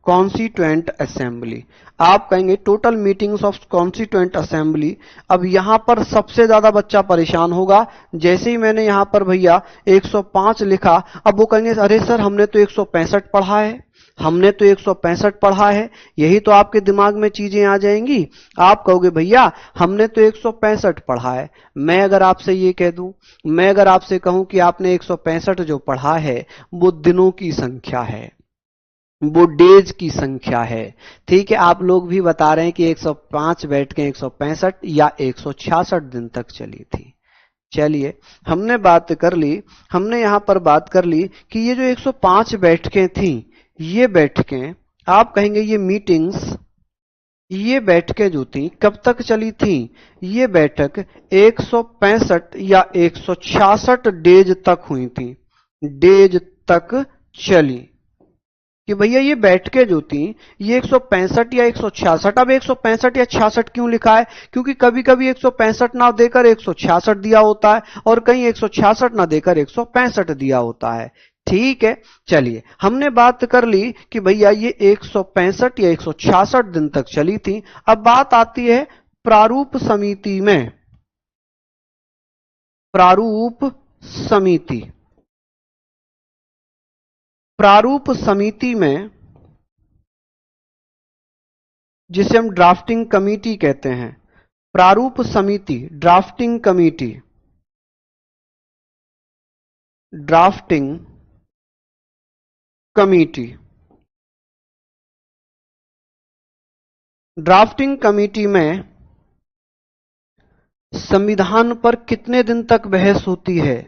constituent assembly. आप कहेंगे total meetings of constituent assembly. अब यहां पर सबसे ज्यादा बच्चा परेशान होगा। जैसे ही मैंने यहां पर भैया 105 लिखा, अब वो कहेंगे अरे सर, हमने तो 165 पढ़ा है। यही तो आपके दिमाग में चीजें आ जाएंगी। आप कहोगे भैया हमने तो 165 पढ़ा है। मैं अगर आपसे ये कह दूं, मैं अगर आपसे कहूं कि आपने 165 जो पढ़ा है वो दिनों की संख्या है, वो डेज की संख्या है। ठीक है, आप लोग भी बता रहे हैं कि 105 बैठ के 165 या 166 दिन तक चली थी। चलिए, हमने यहां पर बात कर ली कि ये जो 105 बैठकें थी, ये बैठकें आप कहेंगे ये मीटिंग्स, ये बैठकें जो थी कब तक चली थी? ये बैठक 165 या 166 डेज तक हुई थी, डेज तक चली। कि भैया ये बैठकें जो थी ये 165 या 166, अब 165 या 66 क्यों लिखा है? क्योंकि कभी कभी 165 ना देकर 166 दिया होता है और कहीं 166 ना देकर 165 दिया होता है। ठीक है, चलिए, हमने बात कर ली कि भैया ये 165 या 166 दिन तक चली थी। अब बात आती है प्रारूप समिति में। प्रारूप समिति में, जिसे हम ड्राफ्टिंग कमेटी कहते हैं, प्रारूप समिति, ड्राफ्टिंग कमेटी में संविधान पर कितने दिन तक बहस होती है?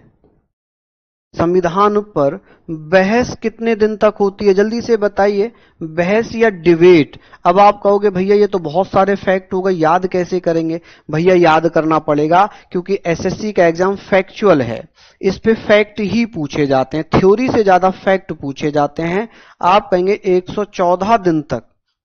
संविधान पर बहस कितने दिन तक होती है? जल्दी से बताइए, बहस या डिबेट। अब आप कहोगे भैया ये तो बहुत सारे फैक्ट हो गए, याद कैसे करेंगे? भैया याद करना पड़ेगा, क्योंकि एसएससी का एग्जाम फैक्चुअल है, इस पे फैक्ट ही पूछे जाते हैं, थ्योरी से ज्यादा फैक्ट पूछे जाते हैं। आप कहेंगे 114 दिन तक,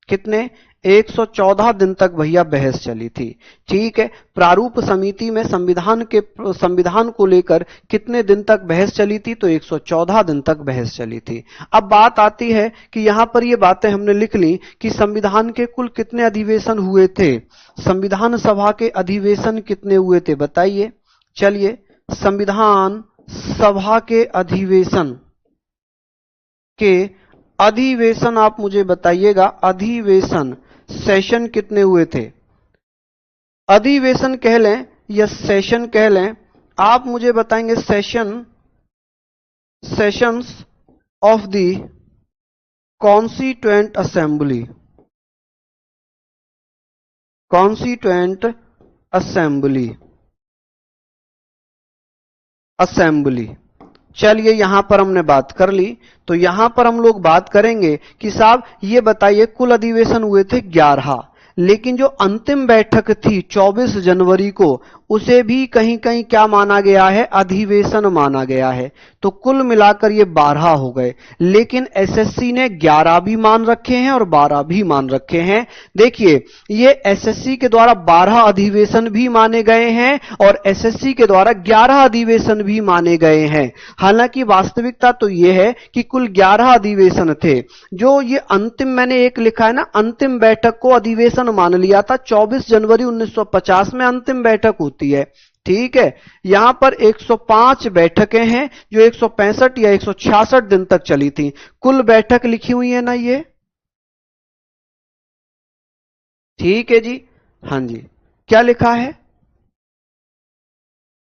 कितने? 114 दिन तक भैया बहस चली थी। ठीक है, प्रारूप समिति में संविधान को लेकर कितने दिन तक बहस चली थी? तो 114 दिन तक बहस चली थी। अब बात आती है कि यहां पर ये बातें हमने लिख ली कि संविधान के कुल कितने अधिवेशन हुए थे, संविधान सभा के अधिवेशन कितने हुए थे, बताइए। चलिए, संविधान सभा के अधिवेशन आप मुझे बताइएगा, अधिवेशन सेशन कितने हुए थे? अधिवेशन कह लें या सेशन कह लें, आप मुझे बताएंगे sessions of the constituent assembly, constituent assembly. चलिए यहां पर हमने बात कर ली, तो यहां पर हम लोग बात करेंगे कि साहब ये बताइए कुल अधिवेशन हुए थे 11, लेकिन जो अंतिम बैठक थी 24 जनवरी को, उसे भी कहीं कहीं क्या माना गया है? अधिवेशन माना गया है। तो कुल मिलाकर ये 12 हो गए, लेकिन एसएससी ने 11 भी मान रखे हैं और 12 भी मान रखे हैं। देखिए, ये एसएससी के द्वारा 12 अधिवेशन भी माने गए हैं और एसएससी के द्वारा 11 अधिवेशन भी माने गए हैं। हालांकि वास्तविकता तो ये है कि कुल 11 अधिवेशन थे। जो ये अंतिम मैंने एक लिखा है ना, अंतिम बैठक को अधिवेशन मान लिया था, 24 जनवरी 1950 में अंतिम बैठक होती है। ठीक है, यहां पर 105 बैठकें हैं जो 165 या 166 दिन तक चली थी। कुल बैठक लिखी हुई है ना ये? ठीक है जी, हां जी। क्या लिखा है?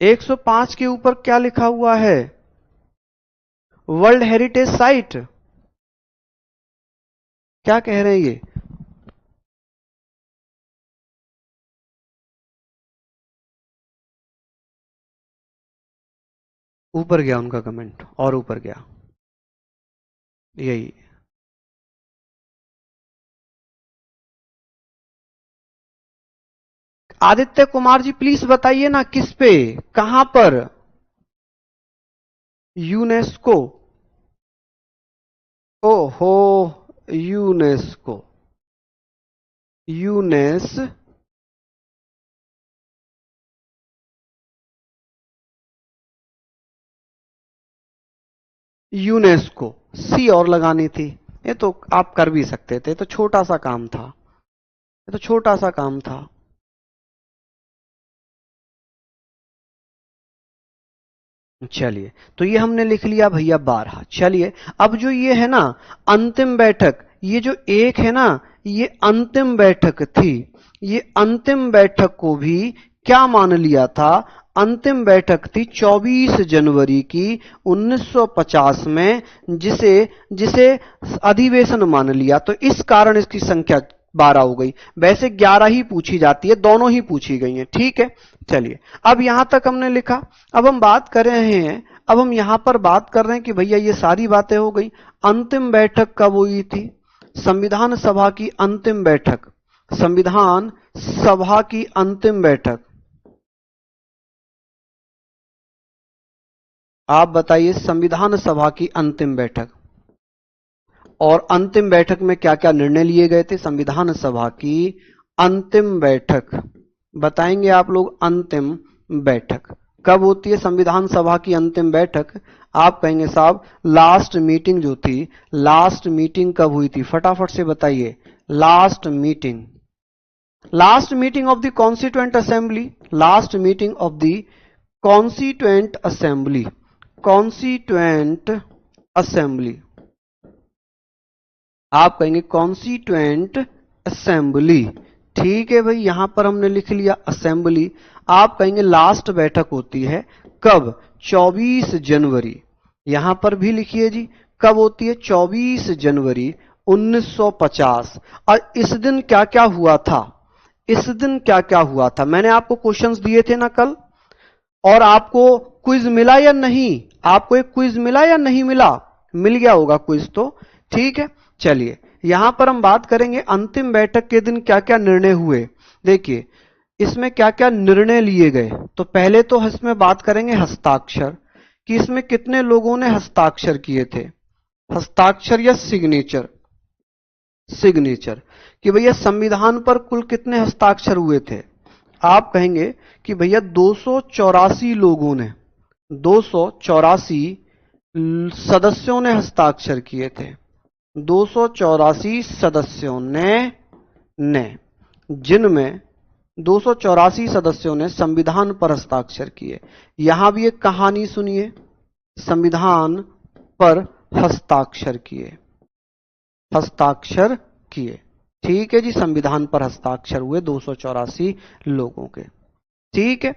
105 के ऊपर क्या लिखा हुआ है? World heritage site. क्या कह रहे हैं ये? ऊपर गया उनका कमेंट, और ऊपर गया, यही। आदित्य कुमार जी प्लीज बताइए ना, किस पे, कहां पर? यूनेस्को। ओहो, यूनेस्को, यूनेस्को सी और लगानी थी। ये तो आप कर भी सकते थे, तो छोटा सा काम था, ये तो छोटा सा काम था। चलिए, तो ये हमने लिख लिया भैया 12। चलिए, अब जो ये है ना अंतिम बैठक, ये जो एक है ना, ये अंतिम बैठक थी। ये अंतिम बैठक को भी क्या मान लिया था? अंतिम बैठक थी 24 जनवरी की 1950 में, जिसे जिसे अधिवेशन मान लिया। तो इस कारण इसकी संख्या 12 हो गई। वैसे 11 ही पूछी जाती है, दोनों ही पूछी गई हैं। ठीक है, चलिए अब यहां तक हमने लिखा। अब हम बात कर रहे हैं, अब हम यहां पर बात कर रहे हैं कि भैया ये सारी बातें हो गई। अंतिम बैठक कब हुई थी? संविधान सभा की अंतिम बैठक, संविधान सभा की अंतिम बैठक, आप बताइए। संविधान सभा की अंतिम बैठक, और अंतिम बैठक में क्या क्या निर्णय लिए गए थे? संविधान सभा की अंतिम बैठक, बताएंगे आप लोग। अंतिम बैठक कब होती है? संविधान सभा की अंतिम बैठक, आप कहेंगे साहब लास्ट मीटिंग जो थी, लास्ट मीटिंग कब हुई थी? फटाफट से बताइए। Last meeting of the constituent assembly, last meeting of the constituent assembly, constituent assembly, आप कहेंगे कॉन्स्टिट्यूएंट असेंबली। ठीक है भाई, यहां पर हमने लिख लिया असेंबली। आप कहेंगे लास्ट बैठक होती है कब? 24 जनवरी। यहां पर भी लिखिए जी, कब होती है? 24 जनवरी 1950। और इस दिन क्या क्या हुआ था? इस दिन क्या क्या हुआ था? मैंने आपको क्वेश्चंस दिए थे ना कल, और आपको क्विज मिला या नहीं? आपको एक क्विज मिला या नहीं मिला? मिल गया होगा क्विज तो, ठीक है। चलिए यहां पर हम बात करेंगे अंतिम बैठक के दिन क्या क्या निर्णय हुए। देखिए इसमें क्या क्या निर्णय लिए गए। तो पहले तो इसमें बात करेंगे हस्ताक्षर, कि इसमें कितने लोगों ने हस्ताक्षर किए थे। हस्ताक्षर या सिग्नेचर, सिग्नेचर कि भैया संविधान पर कुल कितने हस्ताक्षर हुए थे। आप कहेंगे कि भैया 284 लोगों ने, 284 सदस्यों ने हस्ताक्षर किए थे। 284 सदस्यों ने जिनमें 284 सदस्यों ने संविधान पर हस्ताक्षर किए। यहां भी एक कहानी सुनिए, संविधान पर हस्ताक्षर किए, हस्ताक्षर किए, ठीक है जी। संविधान पर हस्ताक्षर हुए 284 लोगों के, ठीक है।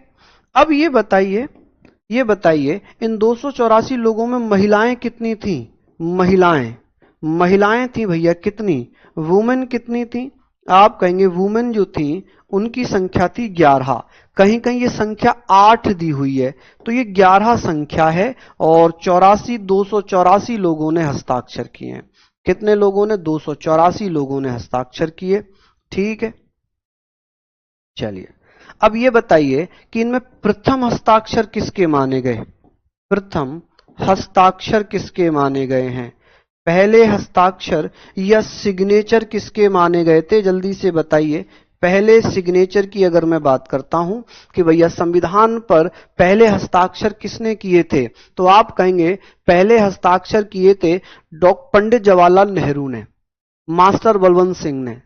अब ये बताइए इन 284 लोगों में महिलाएं कितनी थी? महिलाएं थी भैया कितनी? वुमेन कितनी थी? आप कहेंगे वुमेन जो थी उनकी संख्या थी 11। कहीं कहीं ये संख्या 8 दी हुई है, तो ये 11 संख्या है। और 284 लोगों ने हस्ताक्षर किए हैं। कितने लोगों ने? 284 लोगों ने हस्ताक्षर किए, ठीक है। चलिए अब ये बताइए कि इनमें प्रथम हस्ताक्षर किसके माने गए? प्रथम हस्ताक्षर किसके माने गए हैं? पहले हस्ताक्षर या सिग्नेचर किसके माने गए थे? जल्दी से बताइए। पहले सिग्नेचर की अगर मैं बात करता हूं कि भैया संविधान पर पहले हस्ताक्षर किसने किए थे, तो आप कहेंगे पहले हस्ताक्षर किए थे पंडित जवाहरलाल नेहरू ने, मास्टर बलवंत सिंह ने।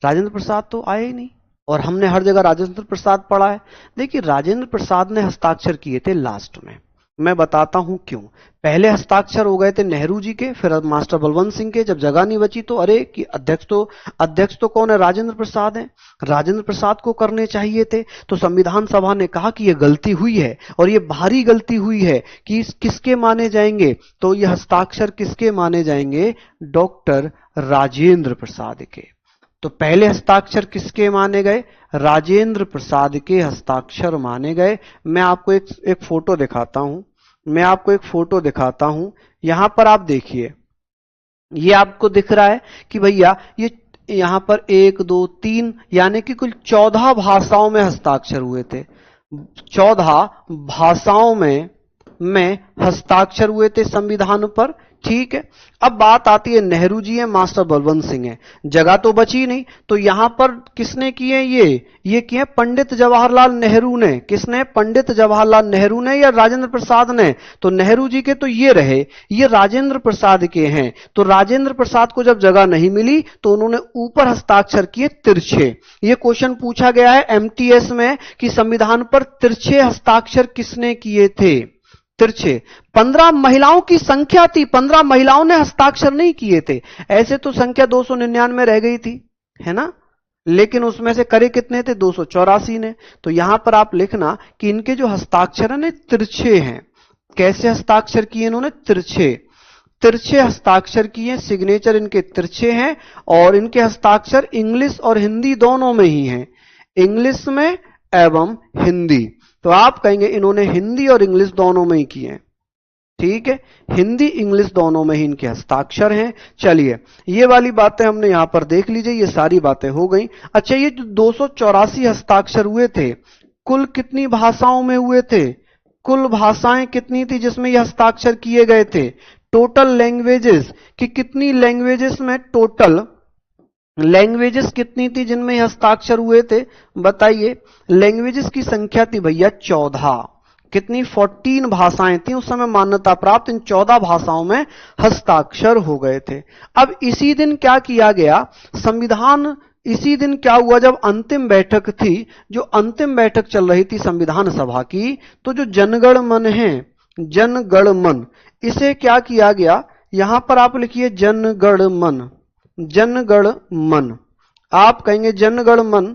राजेंद्र प्रसाद तो आए ही नहीं, और हमने हर जगह राजेंद्र प्रसाद पढ़ा है। देखिए राजेंद्र प्रसाद ने हस्ताक्षर किए थे लास्ट में, मैं बताता हूं क्यों। पहले हस्ताक्षर हो गए थे नेहरू जी के, फिर मास्टर बलवंत सिंह के। जब जगह नहीं बची तो अरे कि अध्यक्ष तो कौन है? राजेंद्र प्रसाद है। राजेंद्र प्रसाद को करने चाहिए थे। तो संविधान सभा ने कहा कि यह गलती हुई है और यह भारी गलती हुई है, कि किसके माने जाएंगे? तो यह हस्ताक्षर किसके माने जाएंगे? डॉक्टर राजेंद्र प्रसाद के। तो पहले हस्ताक्षर किसके माने गए? राजेंद्र प्रसाद के हस्ताक्षर माने गए। मैं आपको एक फोटो दिखाता हूं, यहां पर आप देखिए, ये आपको दिख रहा है कि भैया ये यहां पर 1 2 3 यानी कि कुल 14 भाषाओं में हस्ताक्षर हुए थे। 14 भाषाओं में हस्ताक्षर हुए थे संविधान पर, ठीक है। अब बात आती है नेहरू जी है, मास्टर बलवंत सिंह है, जगह तो बची नहीं। तो यहां पर किसने किए? ये किए पंडित जवाहरलाल नेहरू ने। किसने? पंडित जवाहरलाल नेहरू ने या राजेंद्र प्रसाद ने? तो नेहरू जी के तो ये रहे, ये राजेंद्र प्रसाद के हैं। तो राजेंद्र प्रसाद को जब जगह नहीं मिली तो उन्होंने ऊपर हस्ताक्षर किए तिरछे। ये क्वेश्चन पूछा गया है एमटीएस में कि संविधान पर तिरछे हस्ताक्षर किसने किए थे? तिरछे। 15 महिलाओं की संख्या थी, 15 महिलाओं ने हस्ताक्षर नहीं किए थे। ऐसे तो संख्या 299 रह गई थी, है ना, लेकिन उसमें से करे कितने थे? 284 ने। तो यहां पर आप लिखना कि इनके जो हस्ताक्षर हैं तिरछे हैं। कैसे हस्ताक्षर किए इन्होंने? तिरछे हस्ताक्षर किए, सिग्नेचर इनके तिरछे हैं। और इनके हस्ताक्षर इंग्लिश और हिंदी दोनों में ही हैं, इंग्लिश में एवं हिंदी। तो आप कहेंगे इन्होंने हिंदी और इंग्लिश दोनों में ही किए, ठीक है। हिंदी इंग्लिश दोनों में ही इनके हस्ताक्षर हैं। चलिए ये वाली बातें हमने यहां पर देख लीजिए, ये सारी बातें हो गई। अच्छा ये जो 284 हस्ताक्षर हुए थे, कुल कितनी भाषाओं में हुए थे? कुल भाषाएं कितनी थी जिसमें ये हस्ताक्षर किए गए थे? टोटल लैंग्वेजेस कि कितनी लैंग्वेजेस में, टोटल लैंग्वेजेस कितनी थी जिनमें हस्ताक्षर हुए थे? बताइए। लैंग्वेजेस की संख्या थी भैया 14। कितनी? 14 भाषाएं थी उस समय मान्यता प्राप्त। इन 14 भाषाओं में हस्ताक्षर हो गए थे। अब इसी दिन क्या किया गया? संविधान, इसी दिन क्या हुआ जब अंतिम बैठक थी, जो अंतिम बैठक चल रही थी संविधान सभा की, तो जो जनगण मन है, जनगण मन, इसे क्या किया गया? यहां पर आप लिखिए जनगण मन। जनगण मन, आप कहेंगे जनगण मन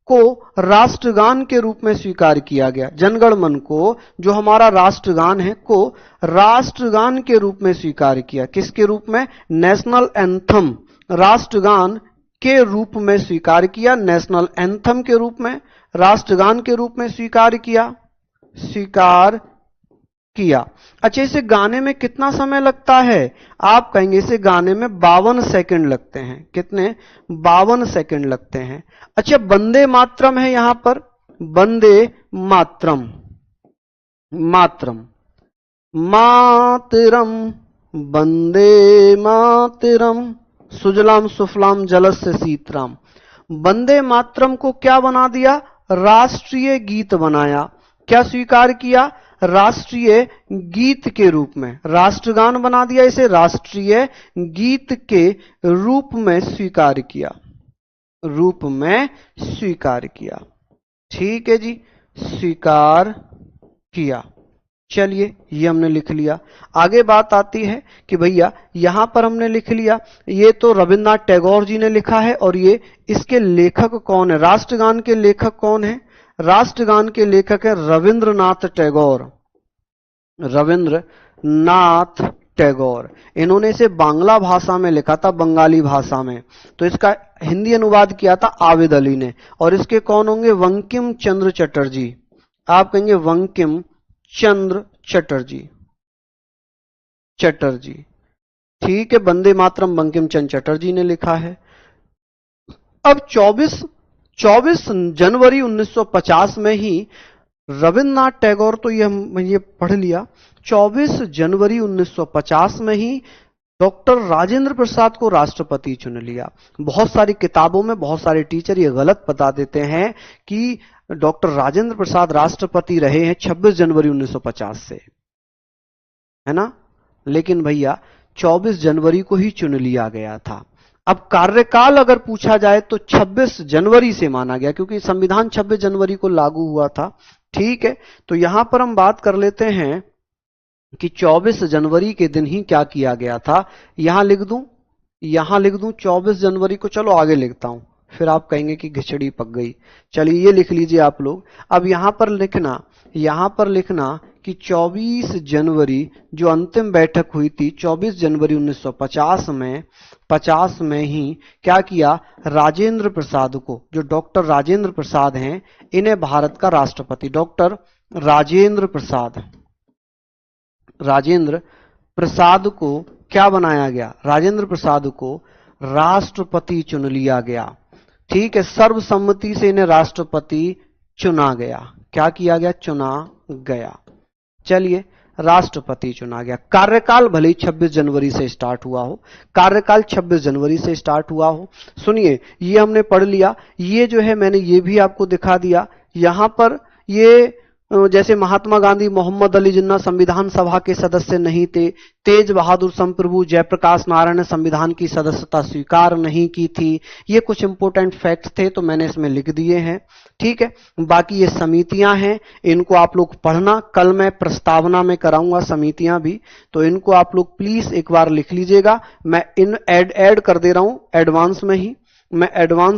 को राष्ट्रगान के रूप में स्वीकार किया गया। जनगण मन को, जो हमारा राष्ट्रगान है, को राष्ट्रगान के रूप में स्वीकार किया। किसके रूप में? नेशनल एंथम, राष्ट्रगान के रूप में स्वीकार किया। नेशनल एंथम के रूप में, राष्ट्रगान के रूप में स्वीकार किया, स्वीकार किया। अच्छा, इसे गाने में कितना समय लगता है? आप कहेंगे इसे गाने में 52 सेकंड लगते हैं। कितने? 52 सेकंड लगते हैं। अच्छा, वंदे मातरम है यहां पर, वंदे मातरम, मातरम, मातरम, वंदे मातरम, सुजलाम सुफलाम जलस्य शीतलाम। वंदे मातरम को क्या बना दिया? राष्ट्रीय गीत बनाया। क्या स्वीकार किया? राष्ट्रीय गीत के रूप में, राष्ट्रगान बना दिया, इसे राष्ट्रीय गीत के रूप में स्वीकार किया, रूप में स्वीकार किया। ठीक है जी, स्वीकार किया। चलिए, ये हमने लिख लिया। आगे बात आती है कि भैया यहां पर हमने लिख लिया, ये तो रविन्द्रनाथ टैगोर जी ने लिखा है, और ये इसके लेखक कौन है? राष्ट्रगान के लेखक कौन है? राष्ट्रगान के लेखक है रविंद्रनाथ टैगोर, रविंद्रनाथ टैगोर। इन्होंने इसे बांग्ला भाषा में लिखा था, बंगाली भाषा में, तो इसका हिंदी अनुवाद किया था आबिद अली ने। और इसके कौन होंगे? बंकिम चंद्र चटर्जी। आप कहेंगे बंकिम चंद्र चटर्जी, चटर्जी। ठीक है, वंदे मातरम बंकिम चंद्र चटर्जी ने लिखा है। अब 24 जनवरी 1950 में ही रविन्द्रनाथ टैगोर, तो ये पढ़ लिया, 24 जनवरी 1950 में ही डॉक्टर राजेंद्र प्रसाद को राष्ट्रपति चुन लिया। बहुत सारी किताबों में बहुत सारे टीचर ये गलत बता देते हैं कि डॉक्टर राजेंद्र प्रसाद राष्ट्रपति रहे हैं 26 जनवरी 1950 से, है ना, लेकिन भैया 24 जनवरी को ही चुन लिया गया था। अब कार्यकाल अगर पूछा जाए तो 26 जनवरी से माना गया, क्योंकि संविधान 26 जनवरी को लागू हुआ था। ठीक है, तो यहां पर हम बात कर लेते हैं कि 24 जनवरी के दिन ही क्या किया गया था। यहां लिख दूं 24 जनवरी को, चलो आगे लिखता हूं, फिर आप कहेंगे कि खिचड़ी पक गई। चलिए, ये लिख लीजिए आप लोग। अब यहां पर लिखना कि 24 जनवरी जो अंतिम बैठक हुई थी 24 जनवरी 1950 में ही क्या किया? राजेंद्र प्रसाद को, जो डॉक्टर राजेंद्र प्रसाद हैं, इन्हें भारत का राष्ट्रपति, डॉक्टर राजेंद्र प्रसाद को क्या बनाया गया? राजेंद्र प्रसाद को राष्ट्रपति चुन लिया गया। ठीक है, सर्वसम्मति से इन्हें राष्ट्रपति चुना गया। क्या किया गया? चुना गया। चलिए, राष्ट्रपति चुना गया। कार्यकाल भले ही 26 जनवरी से स्टार्ट हुआ हो, कार्यकाल 26 जनवरी से स्टार्ट हुआ हो। सुनिए, ये हमने पढ़ लिया। ये जो है मैंने ये भी आपको दिखा दिया। यहां पर ये जैसे महात्मा गांधी, मोहम्मद अली जिन्ना संविधान सभा के सदस्य नहीं थे, तेज बहादुर संप्रभु, जयप्रकाश नारायण ने संविधान की सदस्यता स्वीकार नहीं की थी। ये कुछ इंपोर्टेंट फैक्ट्स थे, तो मैंने इसमें लिख दिए हैं। ठीक है, बाकी ये समितियां हैं, इनको आप लोग पढ़ना। कल मैं प्रस्तावना में कराऊंगा समितियां भी, तो इनको आप लोग प्लीज एक बार लिख लीजिएगा। मैं इन ऐड कर दे रहा हूं, एडवांस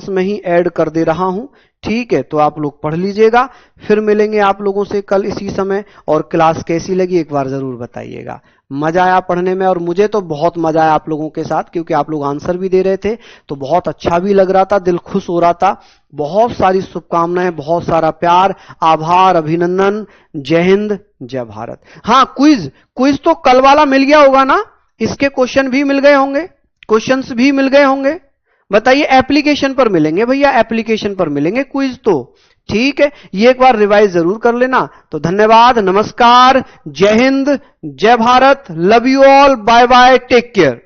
में ही ऐड कर दे रहा हूं। ठीक है, तो आप लोग पढ़ लीजिएगा। फिर मिलेंगे आप लोगों से कल इसी समय। और क्लास कैसी लगी एक बार जरूर बताइएगा। मजा आया पढ़ने में, और मुझे तो बहुत मजा आया आप लोगों के साथ, क्योंकि आप लोग आंसर भी दे रहे थे, तो बहुत अच्छा भी लग रहा था, दिल खुश हो रहा था। बहुत सारी शुभकामनाएं, बहुत सारा प्यार, आभार, अभिनंदन। जय हिंद, जय भारत। हाँ, क्विज तो कल वाला मिल गया होगा ना? इसके क्वेश्चन भी मिल गए होंगे, क्वेश्चंस भी मिल गए होंगे। बताइए, एप्लीकेशन पर मिलेंगे भैया, एप्लीकेशन पर मिलेंगे क्विज तो। ठीक है, ये एक बार रिवाइज जरूर कर लेना। तो धन्यवाद, नमस्कार, जय हिंद, जय Bharat, love you all, bye bye, take care.